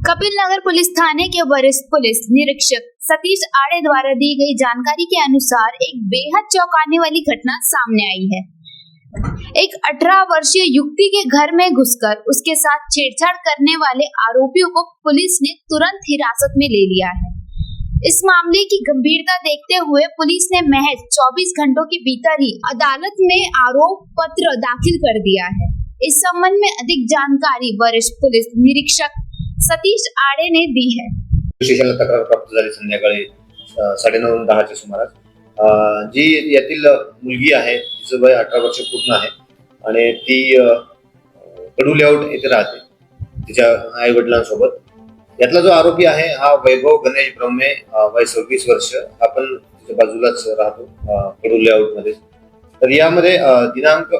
Kapil Nagar police थाने के वरिष्ठ police निरीक्षक सतीश आड़े द्वारा दी गई जानकारी के अनुसार एक बेहद चौंकाने वाली घटना सामने आई है। एक 18 वर्षीय युवती के घर में घुसकर उसके साथ छेड़छाड़ करने वाले आरोपियों को पुलिस ने तुरंत हिरासत में ले लिया है। इस मामले की गंभीरता देखते हुए पुलिस ने महज 24 घंटों के भीतर ही अदालत में आरोप पत्र दाखिल कर दिया है। इस संबंध में अधिक जानकारी वरिष्ठ पुलिस निरीक्षक सतीश आड़े ने दी है। स्टेशनला तक्रार प्राप्त झाली संध्याकाळी 9:30 सुमारास। जी यातील मुलगी आहे, तिचं वय 18 वर्ष पूर्ण आहे आणि ती कडू लेआउट येथे राहते तिच्या आई वडिलांसोबत। यातला जो आरोपी आहे हा वैभव गणेश ब्रह्मे, वय 26 वर्ष, हा पण तिच्या बाजूलाच राहतो कडू लेआउट मध्ये। तर यामध्ये दिनांक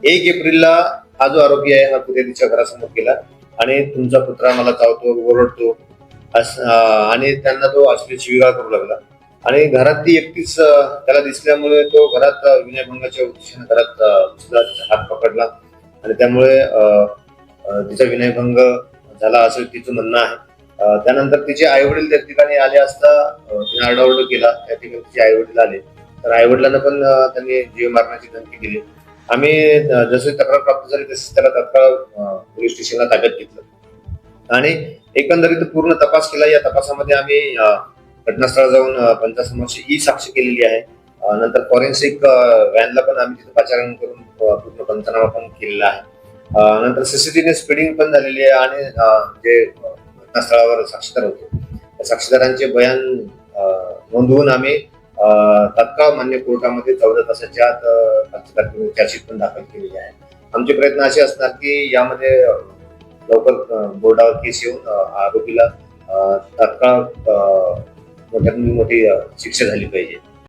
1 एप्रिलला हा जो आरोपी आहे हा कुठे तिच्या घरासमोर गेला आणि तुमचा पुत्रा मला चावतो, ओरडतो आणि त्यांना तो अश्लील शिवीगाळ करू लागला आणि घरात ती एकटीच त्याला दिसल्यामुळे तो घरात विनयभंगाच्या उद्देशाने घरात हात पकडला आणि त्यामुळे तिचा विनयभंग झाला असं तिचं म्हणणं आहे। त्यानंतर तिचे आई वडील त्या ठिकाणी आले असता तिने आरडाओरडा केला। त्या ठिकाणी तिचे आई वडील आले तर आई वडिलांना पण त्यांनी जीव मारण्याची धमकी दिली। आम्ही जसे तक्रार प्राप्त झाली तसे त्याला तात्काळ पोलीस स्टेशनला ताब्यात घेतलं आणि एकंदरीत पूर्ण तपास केला। या तपासामध्ये आम्ही घटनास्थळावर जाऊन पंचासमोरची ई साक्ष केलेली आहे। नंतर फॉरेन्सिक व्हॅनला पण आम्ही तिथे पाचारण करून पूर्ण पंचनामा पण केलेला आहे। नंतर सीसीटीव्ही स्पीडिंग पण झालेली आहे आणि जे घटनास्थळावर साक्षीदार होते त्या साक्षीदारांचे बयान नोंदवून आम्ही तात्काळ मान्य कोर्टामध्ये 14 तासाच्या आत चार्जशीट पण दाखल केलेली आहे। आमचे प्रयत्न असे असणार की यामध्ये लवकर बोर्डावर केस येऊन आरोपीला तात्काळ मोठी शिक्षा झाली पाहिजे।